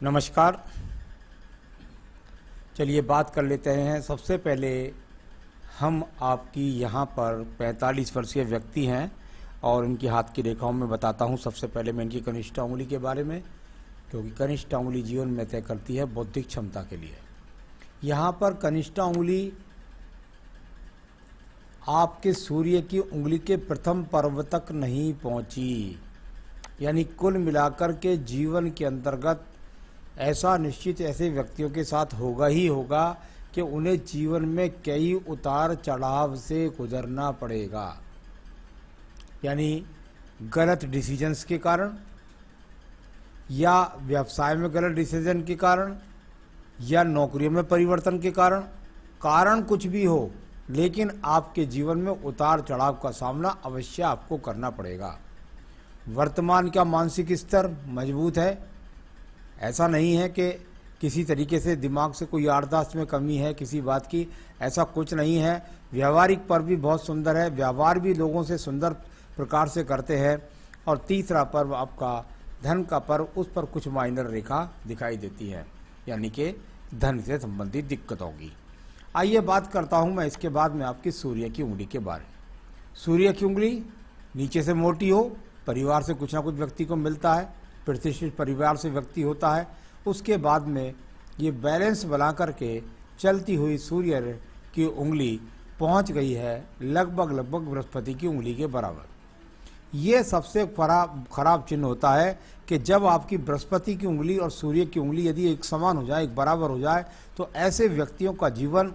नमस्कार। चलिए बात कर लेते हैं। सबसे पहले हम आपकी यहाँ पर 45 वर्षीय व्यक्ति हैं और इनकी हाथ की रेखाओं में बताता हूँ। सबसे पहले मैं इनकी कनिष्ठ अंगुली के बारे में, क्योंकि कनिष्ठ अंगुली जीवन में तय करती है बौद्धिक क्षमता के लिए। यहाँ पर कनिष्ठ अंगुली आपके सूर्य की उंगली के प्रथम पर्व तक नहीं पहुँची, यानी कुल मिलाकर के जीवन के अंतर्गत ऐसा निश्चित ऐसे व्यक्तियों के साथ होगा ही होगा कि उन्हें जीवन में कई उतार चढ़ाव से गुजरना पड़ेगा, यानी गलत डिसीजंस के कारण या व्यवसाय में गलत डिसीजन के कारण या नौकरियों में परिवर्तन के कारण कुछ भी हो, लेकिन आपके जीवन में उतार चढ़ाव का सामना अवश्य आपको करना पड़ेगा। वर्तमान का मानसिक स्तर मजबूत है। ऐसा नहीं है कि किसी तरीके से दिमाग से कोई याददाश्त में कमी है किसी बात की, ऐसा कुछ नहीं है। व्यवहारिक पर्व भी बहुत सुंदर है, व्यवहार भी लोगों से सुंदर प्रकार से करते हैं। और तीसरा पर्व आपका धन का पर्व, उस पर कुछ माइनर रेखा दिखाई देती है, यानी कि धन से संबंधित दिक्कत होगी। आइए बात करता हूँ मैं इसके बाद में आपकी सूर्य की उंगली के बारे में। सूर्य की उंगली नीचे से मोटी हो, परिवार से कुछ ना कुछ व्यक्ति को मिलता है, प्रतिष्ठित परिवार से व्यक्ति होता है। उसके बाद में ये बैलेंस बना करके चलती हुई सूर्य की उंगली पहुंच गई है लगभग बृहस्पति की उंगली के बराबर। ये सबसे खराब चिन्ह होता है कि जब आपकी बृहस्पति की उंगली और सूर्य की उंगली यदि एक समान हो जाए, एक बराबर हो जाए, तो ऐसे व्यक्तियों का जीवन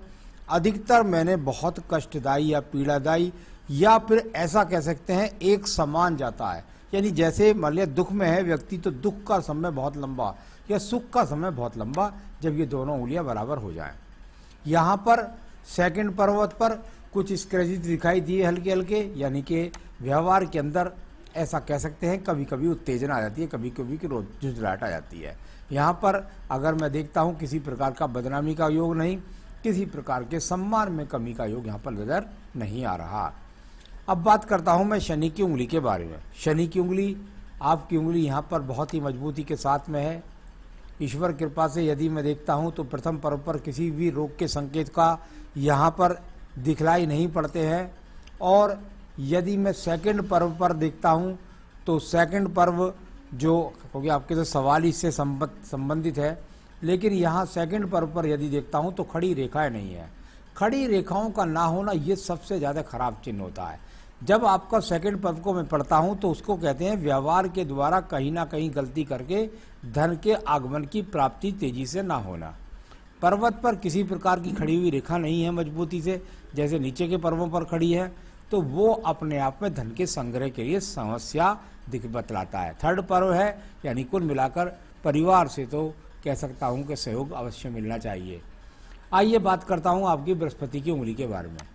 अधिकतर मैंने बहुत कष्टदायी या पीड़ादायी या फिर ऐसा कह सकते हैं एक समान जाता है। यानी जैसे मान लिया दुख में है व्यक्ति तो दुख का समय बहुत लंबा या सुख का समय बहुत लंबा, जब ये दोनों उंगलियां बराबर हो जाएं। यहाँ पर सेकंड पर्वत पर कुछ स्क्रैचेस दिखाई दिए हल्के हल्के, यानी कि व्यवहार के अंदर ऐसा कह सकते हैं कभी कभी उत्तेजना आ जाती है, कभी कभी की झुंझलाहट आ जाती है। यहाँ पर अगर मैं देखता हूँ किसी प्रकार का बदनामी का योग नहीं, किसी प्रकार के सम्मान में कमी का योग यहाँ पर नजर नहीं आ रहा। अब बात करता हूं मैं शनि की उंगली के बारे में। शनि की उंगली, आपकी उंगली यहाँ पर बहुत ही मजबूती के साथ में है। ईश्वर कृपा से यदि मैं देखता हूं तो प्रथम पर्व पर किसी भी रोग के संकेत का यहाँ पर दिखलाई नहीं पड़ते हैं। और यदि मैं सेकंड पर्व पर देखता हूं तो सेकंड पर्व जो, क्योंकि आपके तो सवाल इससे संबंधित है, लेकिन यहाँ सेकंड पर्व पर यदि देखता हूँ तो खड़ी रेखाएं नहीं है। खड़ी रेखाओं का ना होना ये सबसे ज़्यादा खराब चिन्ह होता है। जब आपका सेकंड पर्व को मैं पढ़ता हूं तो उसको कहते हैं व्यवहार के द्वारा कहीं ना कहीं गलती करके धन के आगमन की प्राप्ति तेजी से ना होना। पर्वत पर किसी प्रकार की खड़ी हुई रेखा नहीं है मजबूती से, जैसे नीचे के पर्वों पर खड़ी है, तो वो अपने आप में धन के संग्रह के लिए समस्या बतलाता है। थर्ड पर्व है, यानी कुल मिलाकर परिवार से तो कह सकता हूँ कि सहयोग अवश्य मिलना चाहिए। आइए बात करता हूँ आपकी बृहस्पति की उंगली के बारे में।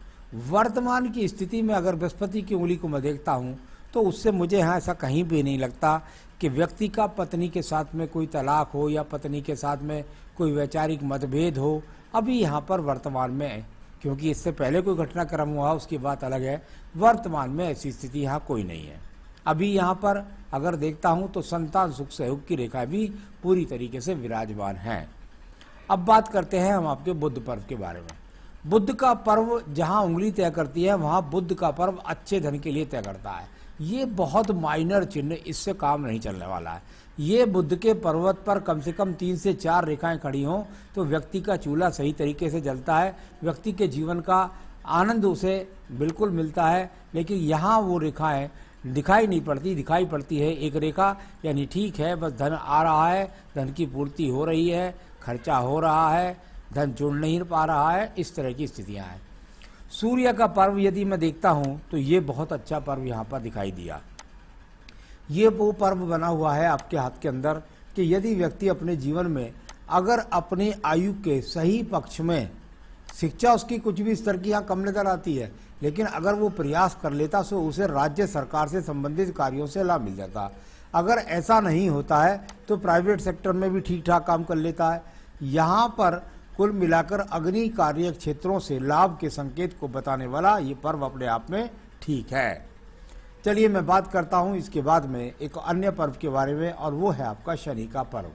वर्तमान की स्थिति में अगर बृहस्पति की उंगली को मैं देखता हूं तो उससे मुझे यहाँ ऐसा कहीं भी नहीं लगता कि व्यक्ति का पत्नी के साथ में कोई तलाक हो या पत्नी के साथ में कोई वैचारिक मतभेद हो, अभी यहाँ पर वर्तमान में, क्योंकि इससे पहले कोई घटनाक्रम हुआ उसकी बात अलग है, वर्तमान में ऐसी स्थिति यहाँ कोई नहीं है। अभी यहाँ पर अगर देखता हूँ तो संतान सुख सहयोग की रेखा भी पूरी तरीके से विराजमान है। अब बात करते हैं हम आपके बुध पर्व के बारे में। बुध का पर्व जहां उंगली तय करती है वहां बुध का पर्व अच्छे धन के लिए तय करता है। ये बहुत माइनर चिन्ह, इससे काम नहीं चलने वाला है। ये बुध के पर्वत पर कम से कम 3 से 4 रेखाएं खड़ी हों तो व्यक्ति का चूल्हा सही तरीके से जलता है, व्यक्ति के जीवन का आनंद उसे बिल्कुल मिलता है। लेकिन यहाँ वो रेखाएं दिखाई नहीं पड़ती, दिखाई पड़ती है एक रेखा, यानी ठीक है बस धन आ रहा है, धन की पूर्ति हो रही है, खर्चा हो रहा है, धन जुड़ नहीं पा रहा है, इस तरह की स्थितियां हैं। सूर्य का पर्व यदि मैं देखता हूं तो ये बहुत अच्छा पर्व यहाँ पर दिखाई दिया। ये वो पर्व बना हुआ है आपके हाथ के अंदर कि यदि व्यक्ति अपने जीवन में अगर अपनी आयु के सही पक्ष में, शिक्षा उसकी कुछ भी स्तर की यहाँ कम नजर आती है, लेकिन अगर वो प्रयास कर लेता तो उसे राज्य सरकार से संबंधित कार्यों से लाभ मिल जाता। अगर ऐसा नहीं होता है तो प्राइवेट सेक्टर में भी ठीक ठाक काम कर लेता है। यहाँ पर कुल मिलाकर अग्नि कार्य क्षेत्रों से लाभ के संकेत को बताने वाला ये पर्व अपने आप में ठीक है। चलिए मैं बात करता हूँ इसके बाद में एक अन्य पर्व के बारे में, और वो है आपका शनि का पर्व।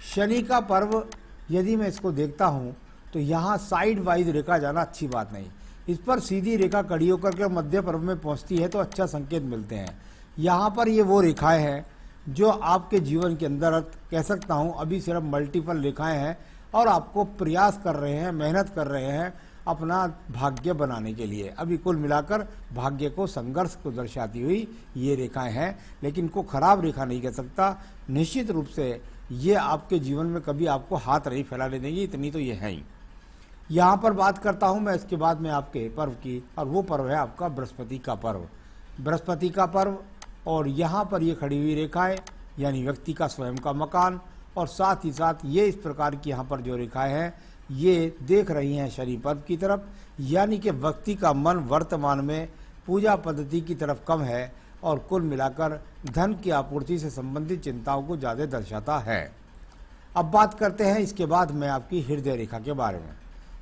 शनि का पर्व यदि मैं इसको देखता हूँ तो यहाँ साइड वाइज रेखा जाना अच्छी बात नहीं। इस पर सीधी रेखा कड़ी होकर के मध्य पर्व में पहुँचती है तो अच्छा संकेत मिलते हैं। यहाँ पर ये वो रेखाएं हैं जो आपके जीवन के अंदर कह सकता हूँ अभी सिर्फ मल्टीपल रेखाएं हैं और आपको प्रयास कर रहे हैं, मेहनत कर रहे हैं अपना भाग्य बनाने के लिए। अभी कुल मिलाकर भाग्य को, संघर्ष को दर्शाती हुई ये रेखाएं हैं, लेकिन इनको खराब रेखा नहीं कह सकता। निश्चित रूप से ये आपके जीवन में कभी आपको हाथ नहीं फैलाने देंगी, इतनी तो ये है ही। यहाँ पर बात करता हूँ मैं इसके बाद में आपके पर्व की, और वो पर्व है आपका बृहस्पति का पर्व। बृहस्पति का पर्व, और यहाँ पर ये खड़ी हुई रेखाएं यानी व्यक्ति का स्वयं का मकान, और साथ ही साथ ये इस प्रकार की यहाँ पर जो रेखाएं हैं ये देख रही हैं शनि पर्व की तरफ, यानी कि व्यक्ति का मन वर्तमान में पूजा पद्धति की तरफ कम है और कुल मिलाकर धन की आपूर्ति से संबंधित चिंताओं को ज़्यादा दर्शाता है। अब बात करते हैं इसके बाद में आपकी हृदय रेखा के बारे में।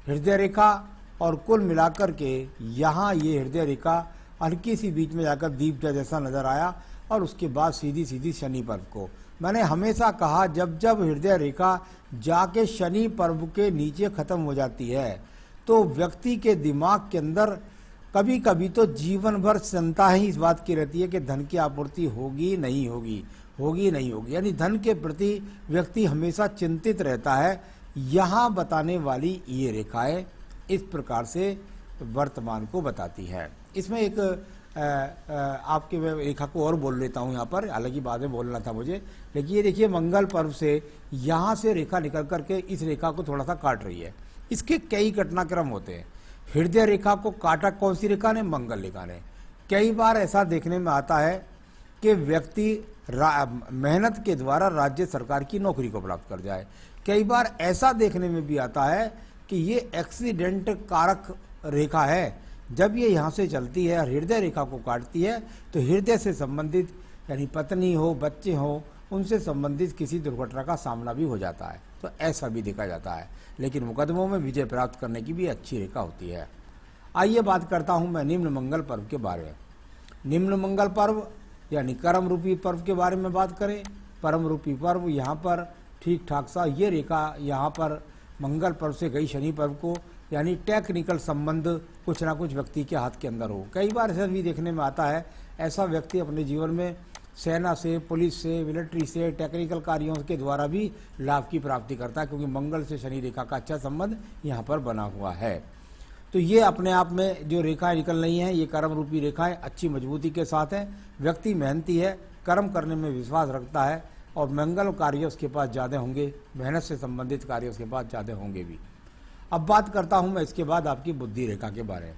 हृदय रेखा, और कुल मिलाकर के यहाँ ये हृदय रेखा हल्की सी बीच में जाकर दीप जैसा नजर आया, और उसके बाद सीधी सीधी शनि पर्व को। मैंने हमेशा कहा जब जब हृदय रेखा जाके शनि पर्व के नीचे खत्म हो जाती है तो व्यक्ति के दिमाग के अंदर कभी कभी तो जीवन भर चिंता ही इस बात की रहती है कि धन की आपूर्ति होगी नहीं होगी, होगी नहीं होगी, यानी धन के प्रति व्यक्ति हमेशा चिंतित रहता है। यहाँ बताने वाली ये रेखाएं इस प्रकार से वर्तमान को बताती है। इसमें एक आपके मैं रेखा को और बोल लेता हूँ यहाँ पर, हालांकि बाद में बोलना था मुझे, लेकिन ये देखिए मंगल पर्व से यहाँ से रेखा निकल करके इस रेखा को थोड़ा सा काट रही है। इसके कई घटनाक्रम होते हैं। हृदय रेखा को काटा कौन सी रेखा ने? मंगल रेखा ने। कई बार ऐसा देखने में आता है कि व्यक्ति मेहनत के द्वारा राज्य सरकार की नौकरी को प्राप्त कर जाए। कई बार ऐसा देखने में भी आता है कि ये एक्सीडेंट कारक रेखा है। जब ये यहाँ से चलती है और हृदय रेखा को काटती है तो हृदय से संबंधित यानी पत्नी हो, बच्चे हो, उनसे संबंधित किसी दुर्घटना का सामना भी हो जाता है। तो ऐसा भी देखा जाता है, लेकिन मुकदमों में विजय प्राप्त करने की भी अच्छी रेखा होती है। आइए बात करता हूँ मैं निम्न मंगल पर्व के बारे में। निम्न मंगल पर्व यानी कर्म रूपी पर्व के बारे में बात करें। परम रूपी पर्व यहाँ पर ठीक ठाक सा ये रेखा यहाँ पर मंगल पर्व से गई शनि पर्व को, यानी टेक्निकल संबंध कुछ ना कुछ व्यक्ति के हाथ के अंदर हो। कई बार ऐसा भी देखने में आता है, ऐसा व्यक्ति अपने जीवन में सेना से, पुलिस से, मिलिट्री से, टेक्निकल कार्यों के द्वारा भी लाभ की प्राप्ति करता है, क्योंकि मंगल से शनि रेखा का अच्छा संबंध यहाँ पर बना हुआ है। तो ये अपने आप में जो रेखाएं निकल रही हैं ये कर्म रूपी रेखाएं अच्छी मजबूती के साथ हैं। व्यक्ति मेहनती है, कर्म करने में विश्वास रखता है और मंगल कार्य उसके पास ज़्यादा होंगे, मेहनत से संबंधित कार्य उसके पास ज़्यादा होंगे भी। अब बात करता हूँ मैं इसके बाद आपकी बुद्धि रेखा के बारे में।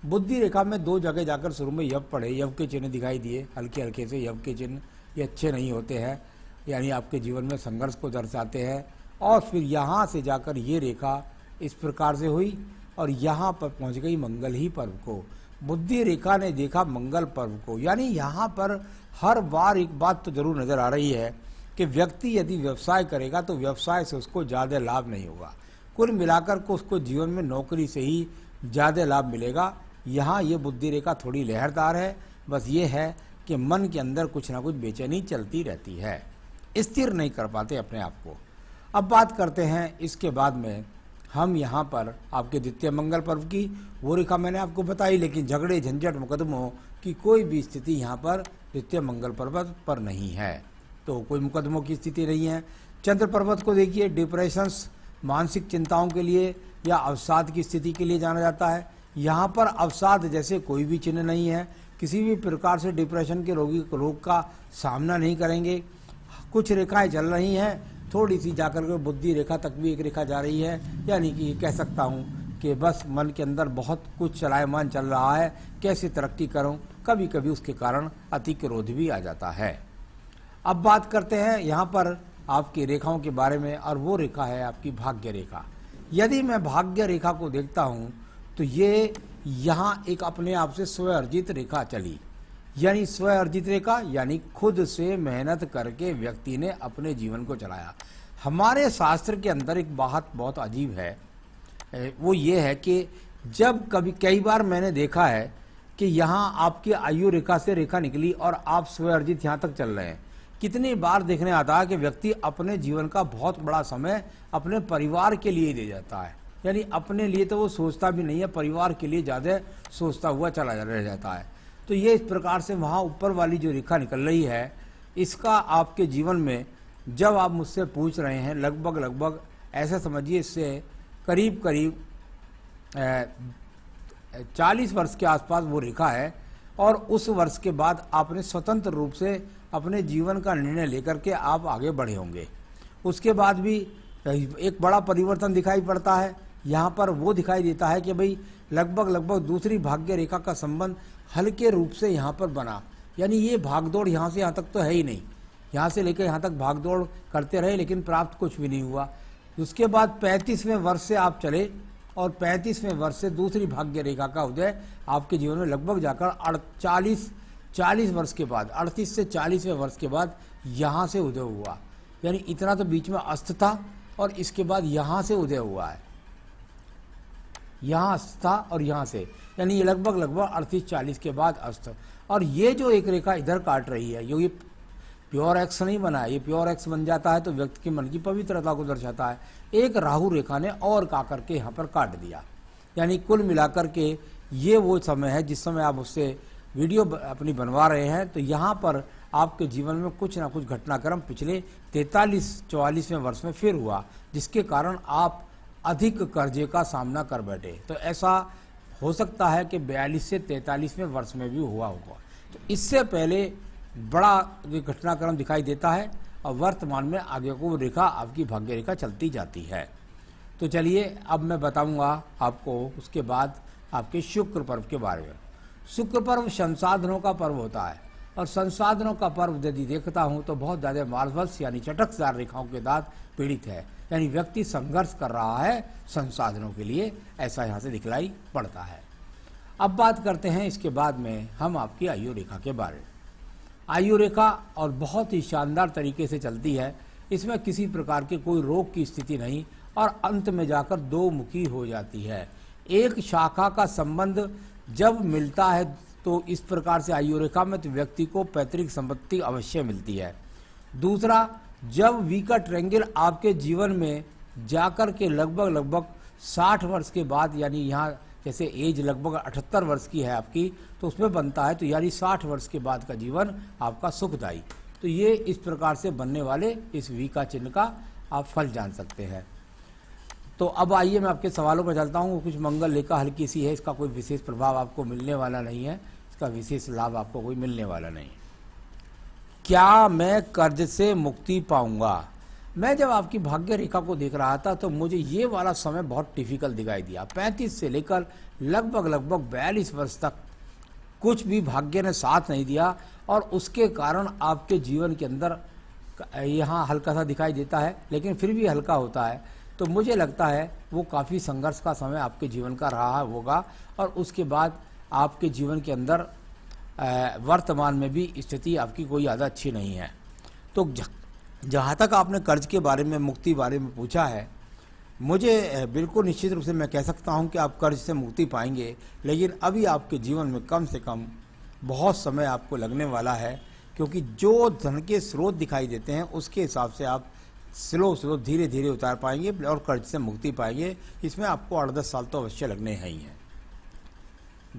बुद्धि रेखा में दो जगह जाकर शुरू में यव पढ़े, यव के चिन्ह दिखाई दिए हल्के हल्के से। यव के चिन्ह ये अच्छे नहीं होते हैं, यानी आपके जीवन में संघर्ष को दर्शाते हैं। और फिर यहाँ से जाकर ये रेखा इस प्रकार से हुई और यहाँ पर पहुँच गई मंगल ही पर्व को। बुद्धि रेखा ने देखा मंगल पर्व को, यानी यहाँ पर हर बार एक बात तो जरूर नजर आ रही है कि व्यक्ति यदि व्यवसाय करेगा तो व्यवसाय से उसको ज़्यादा लाभ नहीं होगा। कुल मिलाकर को उसको जीवन में नौकरी से ही ज़्यादा लाभ मिलेगा। यहाँ ये बुद्धि रेखा थोड़ी लहरदार है, बस ये है कि मन के अंदर कुछ ना कुछ बेचैनी चलती रहती है, स्थिर नहीं कर पाते अपने आप को। अब बात करते हैं इसके बाद में हम यहाँ पर आपके द्वितीय मंगल पर्व की। वो रेखा मैंने आपको बताई, लेकिन झगड़े झंझट मुकदमों की कोई भी स्थिति यहाँ पर द्वितीय मंगल पर्वत पर नहीं है, तो कोई मुकदमों की स्थिति नहीं है। चंद्र पर्वत को देखिए, डिप्रेशंस, मानसिक चिंताओं के लिए या अवसाद की स्थिति के लिए जाना जाता है। यहाँ पर अवसाद जैसे कोई भी चिन्ह नहीं है, किसी भी प्रकार से डिप्रेशन के रोग का सामना नहीं करेंगे। कुछ रेखाएं चल रही हैं, थोड़ी सी जाकर के बुद्धि रेखा तक भी एक रेखा जा रही है, यानी कि कह सकता हूँ कि बस मन के अंदर बहुत कुछ चलायमान चल रहा है, कैसे तरक्की करूँ। कभी कभी उसके कारण अति क्रोध भी आ जाता है। अब बात करते हैं यहाँ पर आपकी रेखाओं के बारे में, और वो रेखा है आपकी भाग्य रेखा। यदि मैं भाग्य रेखा को देखता हूँ तो ये यहाँ एक अपने आप से स्व अर्जित रेखा चली, यानी स्व अर्जित रेखा यानी खुद से मेहनत करके व्यक्ति ने अपने जीवन को चलाया। हमारे शास्त्र के अंदर एक बात बहुत अजीब है, वो ये है कि जब कभी कई बार मैंने देखा है कि यहाँ आपकी आयु रेखा से रेखा निकली और आप स्व अर्जित यहाँ तक चल रहे हैं, कितनी बार देखने आता है कि व्यक्ति अपने जीवन का बहुत बड़ा समय अपने परिवार के लिए दे जाता है, यानी अपने लिए तो वो सोचता भी नहीं है, परिवार के लिए ज़्यादा सोचता हुआ चला रह जाता है। तो ये इस प्रकार से वहाँ ऊपर वाली जो रेखा निकल रही है, इसका आपके जीवन में जब आप मुझसे पूछ रहे हैं, लगभग ऐसा समझिए इससे करीब 40 वर्ष के आसपास वो रेखा है। और उस वर्ष के बाद आपने स्वतंत्र रूप से अपने जीवन का निर्णय लेकर के आप आगे बढ़े होंगे। उसके बाद भी एक बड़ा परिवर्तन दिखाई पड़ता है। यहाँ पर वो दिखाई देता है कि भाई लगभग दूसरी भाग्य रेखा का संबंध हल्के रूप से यहाँ पर बना, यानी ये भागदौड़ यहाँ से यहाँ तक तो है ही नहीं, यहाँ से लेकर यहाँ तक भागदौड़ करते रहे लेकिन प्राप्त कुछ भी नहीं हुआ। उसके बाद 35वें वर्ष से आप चले और 35वें वर्ष से दूसरी भाग्य रेखा का उदय आपके जीवन में लगभग जाकर 40 वर्ष के बाद, 38 से 40वें वर्ष के बाद यहाँ से उदय हुआ। यानी इतना तो बीच में अस्त था और इसके बाद यहाँ से उदय हुआ है, यहाँ अस्त था और यहाँ से, यानी ये लगभग 38-40 के बाद अस्त। और ये जो एक रेखा इधर काट रही है, ये प्योर एक्स नहीं बना है, ये प्योर एक्स बन जाता है तो व्यक्ति के मन की पवित्रता को दर्शाता है। एक राहु रेखा ने और का करके यहाँ पर काट दिया। यानी कुल मिलाकर के ये वो समय है जिस समय आप उससे वीडियो अपनी बनवा रहे हैं, तो यहाँ पर आपके जीवन में कुछ ना कुछ घटनाक्रम पिछले 43-44वें वर्ष में फिर हुआ, जिसके कारण आप अधिक कर्जे का सामना कर बैठे। तो ऐसा हो सकता है कि 42 से 43वें वर्ष में भी हुआ होगा। तो इससे पहले बड़ा घटनाक्रम दिखाई देता है और वर्तमान में आगे को रेखा आपकी भाग्य रेखा चलती जाती है। तो चलिए अब मैं बताऊंगा आपको उसके बाद आपके शुक्र पर्व के बारे में। शुक्र पर्व संसाधनों का पर्व होता है और संसाधनों का पर्व यदि देखता हूँ तो बहुत ज़्यादा मार्वल्स यानी चटकदार रेखाओं के साथ पीड़ित है, यानी व्यक्ति संघर्ष कर रहा है संसाधनों के लिए, ऐसा यहाँ से दिखलाई पड़ता है। अब बात करते हैं इसके बाद में हम आपकी आयु रेखा के बारे में। आयु रेखा और बहुत ही शानदार तरीके से चलती है, इसमें किसी प्रकार के कोई रोग की स्थिति नहीं और अंत में जाकर दो मुखी हो जाती है। एक शाखा का संबंध जब मिलता है तो इस प्रकार से आयु रेखा में तो व्यक्ति को पैतृक संपत्ति अवश्य मिलती है। दूसरा, जब वीका ट्रेंगल आपके जीवन में जाकर के लगभग 60 वर्ष के बाद, यानी यहाँ जैसे एज लगभग 78 वर्ष की है आपकी, तो उसमें बनता है, तो यानी 60 वर्ष के बाद का जीवन आपका सुखदायी। तो ये इस प्रकार से बनने वाले इस वी का चिन्ह का आप फल जान सकते हैं। तो अब आइए मैं आपके सवालों पर चलता हूँ। कुछ मंगल रेखा हल्की सी है, इसका कोई विशेष प्रभाव आपको मिलने वाला नहीं है, इसका विशेष लाभ आपको कोई मिलने वाला नहीं। क्या मैं कर्ज से मुक्ति पाऊंगा? मैं जब आपकी भाग्य रेखा को देख रहा था तो मुझे ये वाला समय बहुत डिफिकल्ट दिखाई दिया। 35 से लेकर लगभग 42 वर्ष तक कुछ भी भाग्य ने साथ नहीं दिया और उसके कारण आपके जीवन के अंदर यहाँ हल्का सा दिखाई देता है, लेकिन फिर भी हल्का होता है। तो मुझे लगता है वो काफ़ी संघर्ष का समय आपके जीवन का रहा होगा और उसके बाद आपके जीवन के अंदर वर्तमान में भी स्थिति आपकी कोई ज़्यादा अच्छी नहीं है। तो जहाँ तक आपने कर्ज के बारे में, मुक्ति बारे में पूछा है, मुझे बिल्कुल निश्चित रूप से मैं कह सकता हूँ कि आप कर्ज से मुक्ति पाएंगे, लेकिन अभी आपके जीवन में कम से कम बहुत समय आपको लगने वाला है, क्योंकि जो धन के स्रोत दिखाई देते हैं उसके हिसाब से आप स्लो धीरे धीरे उतार पाएंगे और कर्ज से मुक्ति पाएंगे। इसमें आपको 8-10 साल तो अवश्य लगने ही हैं।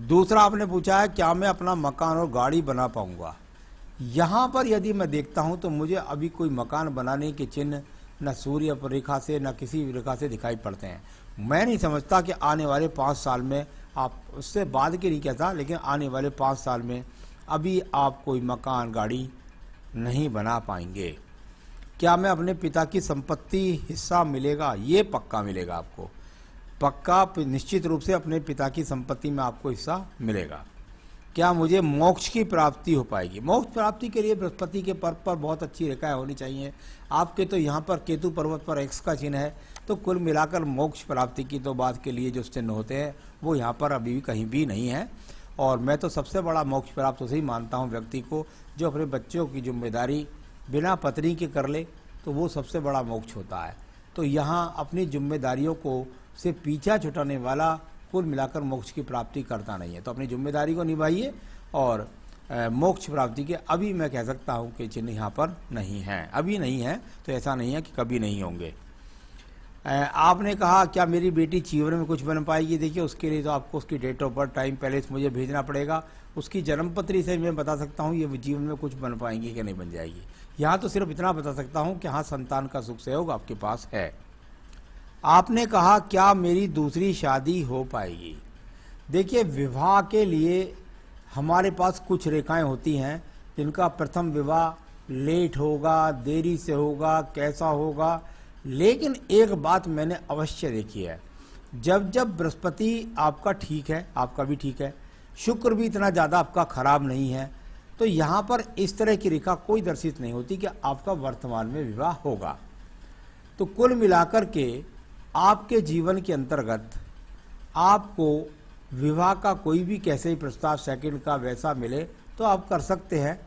दूसरा आपने पूछा है क्या मैं अपना मकान और गाड़ी बना पाऊंगा? यहाँ पर यदि मैं देखता हूँ तो मुझे अभी कोई मकान बनाने के चिन्ह न सूर्य रेखा से न किसी रेखा से दिखाई पड़ते हैं। मैं नहीं समझता कि आने वाले 5 साल में, आप उससे बाद के नहीं कहता, लेकिन आने वाले 5 साल में अभी आप कोई मकान गाड़ी नहीं बना पाएंगे। क्या मैं अपने पिता की संपत्ति हिस्सा मिलेगा? ये पक्का मिलेगा आपको, पक्का निश्चित रूप से अपने पिता की संपत्ति में आपको हिस्सा मिलेगा। क्या मुझे मोक्ष की प्राप्ति हो पाएगी? मोक्ष प्राप्ति के लिए बृहस्पति के पर्व पर बहुत अच्छी रेखाएं होनी चाहिए। आपके तो यहाँ पर केतु पर्वत पर एक्स का चिन्ह है, तो कुल मिलाकर मोक्ष प्राप्ति की तो बात के लिए जो चिन्ह होते हैं वो यहाँ पर अभी भी कहीं भी नहीं है। और मैं तो सबसे बड़ा मोक्ष प्राप्त उसे ही मानता हूँ व्यक्ति को जो अपने बच्चों की जिम्मेदारी बिना पत्नी के कर ले, तो वो सबसे बड़ा मोक्ष होता है। तो यहाँ अपनी जिम्मेदारियों को से पीछा छुटाने वाला कुल मिलाकर मोक्ष की प्राप्ति करता नहीं है। तो अपनी जिम्मेदारी को निभाइए और मोक्ष प्राप्ति के अभी मैं कह सकता हूँ कि चिन्ह यहाँ पर नहीं है, अभी नहीं है, तो ऐसा नहीं है कि कभी नहीं होंगे। आपने कहा क्या मेरी बेटी जीवन में कुछ बन पाएगी? देखिए उसके लिए तो आपको उसकी date of birth, time, place मुझे भेजना पड़ेगा। उसकी जन्मपत्री से मैं बता सकता हूँ ये जीवन में कुछ बन पाएंगी कि नहीं बन जाएगी। यहाँ तो सिर्फ इतना बता सकता हूँ कि हाँ, संतान का सुख सहयोग आपके पास है। आपने कहा क्या मेरी दूसरी शादी हो पाएगी? देखिए विवाह के लिए हमारे पास कुछ रेखाएं होती हैं जिनका प्रथम विवाह लेट होगा, देरी से होगा, कैसा होगा। लेकिन एक बात मैंने अवश्य देखी है, जब जब बृहस्पति आपका ठीक है, आपका भी ठीक है, शुक्र भी इतना ज़्यादा आपका खराब नहीं है, तो यहाँ पर इस तरह की रेखा कोई दर्शित नहीं होती कि आपका वर्तमान में विवाह होगा। तो कुल मिलाकर के आपके जीवन के अंतर्गत आपको विवाह का कोई भी कैसे ही प्रस्ताव सेकंड का वैसा मिले तो आप कर सकते हैं।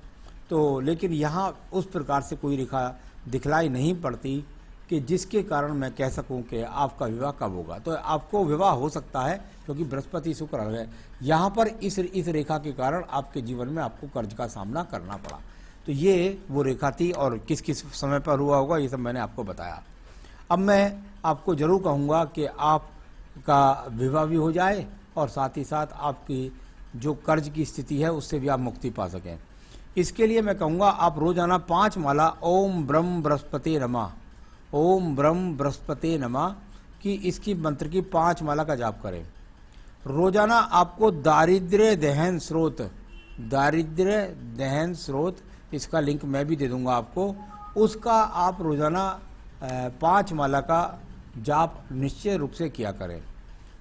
तो लेकिन यहाँ उस प्रकार से कोई रेखा दिखलाई नहीं पड़ती कि जिसके कारण मैं कह सकूं कि आपका विवाह कब होगा। तो आपको विवाह हो सकता है क्योंकि बृहस्पति शुक्र है यहाँ पर इस रेखा के कारण आपके जीवन में आपको कर्ज का सामना करना पड़ा। तो ये वो रेखा थी और किस किस समय पर हुआ होगा ये सब मैंने आपको बताया। अब मैं आपको जरूर कहूँगा कि आपका विवाह भी हो जाए और साथ ही साथ आपकी जो कर्ज की स्थिति है उससे भी आप मुक्ति पा सकें। इसके लिए मैं कहूँगा आप रोजाना 5 माला ओम ब्रह्म बृहस्पति नमः, ओम ब्रह्म बृहस्पति नमः की इसकी मंत्र की 5 माला का जाप करें। रोजाना आपको दारिद्र्य दहन स्रोत, दारिद्र्य दहन स्रोत, इसका लिंक मैं भी दे दूंगा आपको, उसका आप रोजाना 5 माला का जाप निश्चय रूप से किया करें।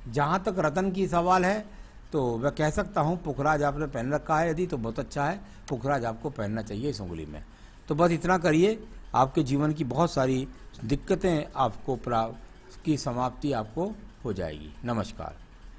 जहाँ तक रतन की सवाल है तो मैं कह सकता हूँ पुखराज आपने पहन रखा है यदि तो बहुत अच्छा है, पुखराज आपको पहनना चाहिए इस उंगली में। तो बस इतना करिए, आपके जीवन की बहुत सारी दिक्कतें आपको की समाप्ति आपको हो जाएगी। नमस्कार।